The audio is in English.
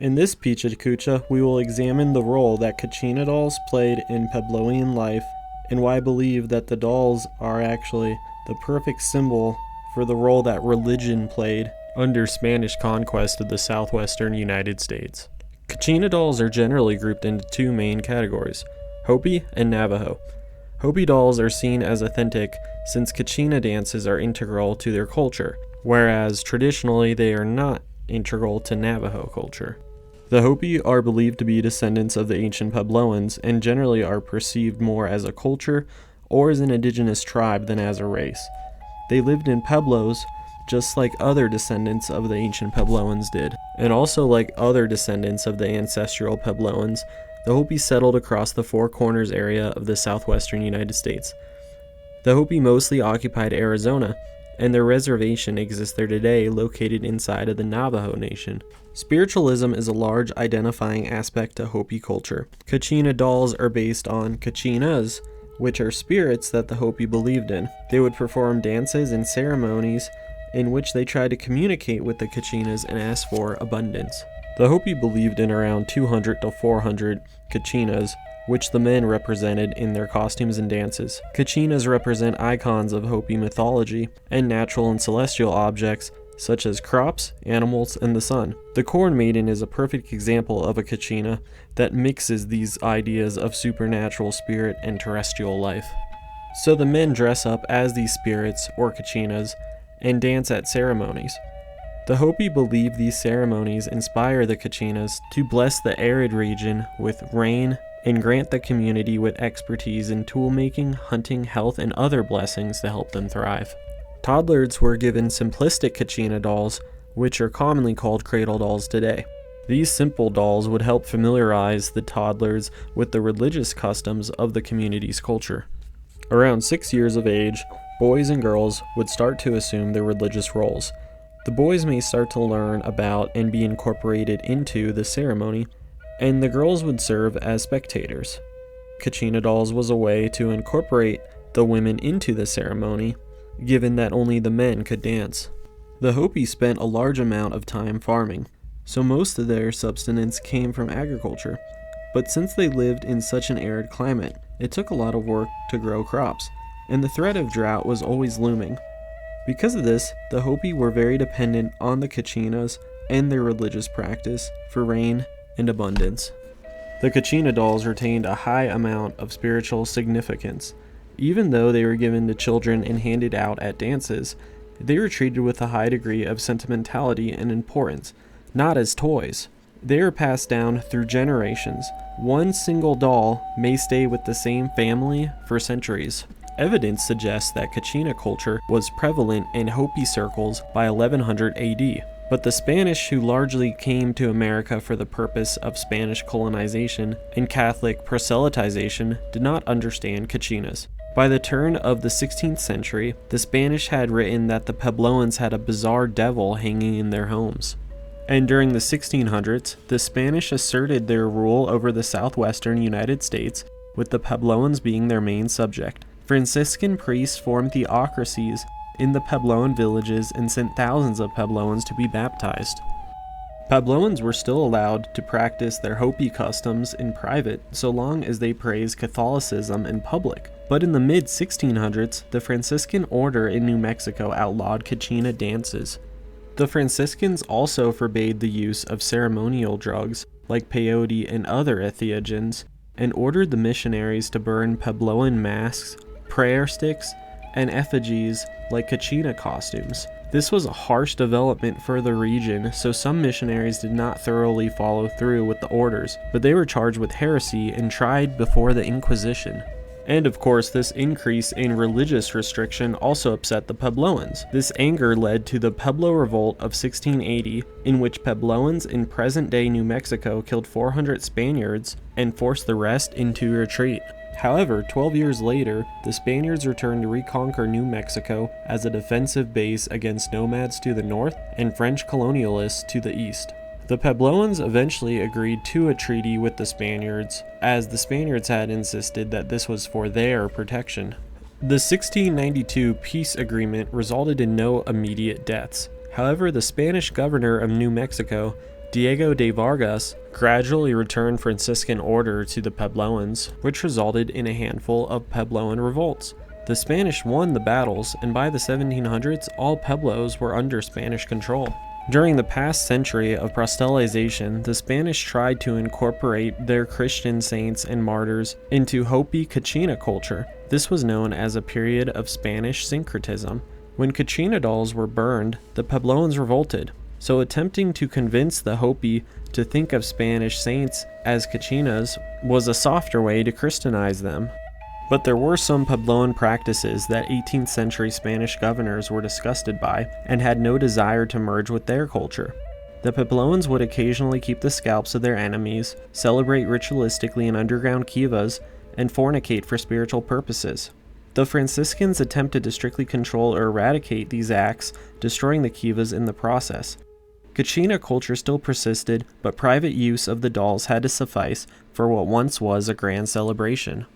In this Picha Kucha, we will examine the role that Kachina dolls played in Puebloan life and why I believe that the dolls are actually the perfect symbol for the role that religion played under Spanish conquest of the southwestern United States. Kachina dolls are generally grouped into two main categories, Hopi and Navajo. Hopi dolls are seen as authentic since Kachina dances are integral to their culture, whereas traditionally they are not integral to Navajo culture. The Hopi are believed to be descendants of the ancient Puebloans and generally are perceived more as a culture or as an indigenous tribe than as a race. They lived in pueblos just like other descendants of the ancient Puebloans did, and also like other descendants of the ancestral Puebloans, the Hopi settled across the Four Corners area of the southwestern United States. The Hopi mostly occupied Arizona, and their reservation exists there today located inside of the Navajo Nation. Spiritualism is a large identifying aspect to Hopi culture. Kachina dolls are based on Kachinas, which are spirits that the Hopi believed in. They would perform dances and ceremonies in which they tried to communicate with the Kachinas and ask for abundance. The Hopi believed in around 200 to 400 Kachinas, which the men represented in their costumes and dances. Kachinas represent icons of Hopi mythology and natural and celestial objects such as crops, animals, and the sun. The Corn Maiden is a perfect example of a Kachina that mixes these ideas of supernatural spirit and terrestrial life. So the men dress up as these spirits, or Kachinas, and dance at ceremonies. The Hopi believe these ceremonies inspire the Kachinas to bless the arid region with rain and grant the community with expertise in tool making, hunting, health, and other blessings to help them thrive. Toddlers were given simplistic Kachina dolls, which are commonly called cradle dolls today. These simple dolls would help familiarize the toddlers with the religious customs of the community's culture. Around 6 years of age, boys and girls would start to assume their religious roles. The boys may start to learn about and be incorporated into the ceremony, and the girls would serve as spectators. Kachina dolls was a way to incorporate the women into the ceremony, given that only the men could dance. The Hopi spent a large amount of time farming, so most of their subsistence came from agriculture. But since they lived in such an arid climate, it took a lot of work to grow crops, and the threat of drought was always looming. Because of this, the Hopi were very dependent on the Kachinas and their religious practice for rain and abundance. The Kachina dolls retained a high amount of spiritual significance. Even though they were given to children and handed out at dances, they were treated with a high degree of sentimentality and importance, not as toys. They are passed down through generations. One single doll may stay with the same family for centuries. Evidence suggests that Kachina culture was prevalent in Hopi circles by 1100 AD, but the Spanish, who largely came to America for the purpose of Spanish colonization and Catholic proselytization, did not understand Kachinas. By the turn of the 16th century, the Spanish had written that the Puebloans had a bizarre devil hanging in their homes. And during the 1600s, the Spanish asserted their rule over the southwestern United States, with the Puebloans being their main subject. Franciscan priests formed theocracies in the Puebloan villages and sent thousands of Puebloans to be baptized. Puebloans were still allowed to practice their Hopi customs in private so long as they praised Catholicism in public. But in the mid-1600s, the Franciscan order in New Mexico outlawed Kachina dances. The Franciscans also forbade the use of ceremonial drugs like peyote and other entheogens, and ordered the missionaries to burn Puebloan masks, prayer sticks, and effigies like Kachina costumes. This was a harsh development for the region, so some missionaries did not thoroughly follow through with the orders, but they were charged with heresy and tried before the Inquisition. And of course, this increase in religious restriction also upset the Puebloans. This anger led to the Pueblo Revolt of 1680, in which Puebloans in present-day New Mexico killed 400 Spaniards and forced the rest into retreat. However, 12 years later, the Spaniards returned to reconquer New Mexico as a defensive base against nomads to the north and French colonialists to the east. The Puebloans eventually agreed to a treaty with the Spaniards, as the Spaniards had insisted that this was for their protection. The 1692 peace agreement resulted in no immediate deaths. However, the Spanish governor of New Mexico Diego de Vargas gradually returned Franciscan order to the Puebloans, which resulted in a handful of Puebloan revolts. The Spanish won the battles, and by the 1700s, all pueblos were under Spanish control. During the past century of proselytization, the Spanish tried to incorporate their Christian saints and martyrs into Hopi Kachina culture. This was known as a period of Spanish syncretism. When Kachina dolls were burned, the Puebloans revolted, so attempting to convince the Hopi to think of Spanish saints as Kachinas was a softer way to Christianize them. But there were some Puebloan practices that 18th century Spanish governors were disgusted by and had no desire to merge with their culture. The Puebloans would occasionally keep the scalps of their enemies, celebrate ritualistically in underground kivas, and fornicate for spiritual purposes. The Franciscans attempted to strictly control or eradicate these acts, destroying the kivas in the process. Kachina culture still persisted, but private use of the dolls had to suffice for what once was a grand celebration.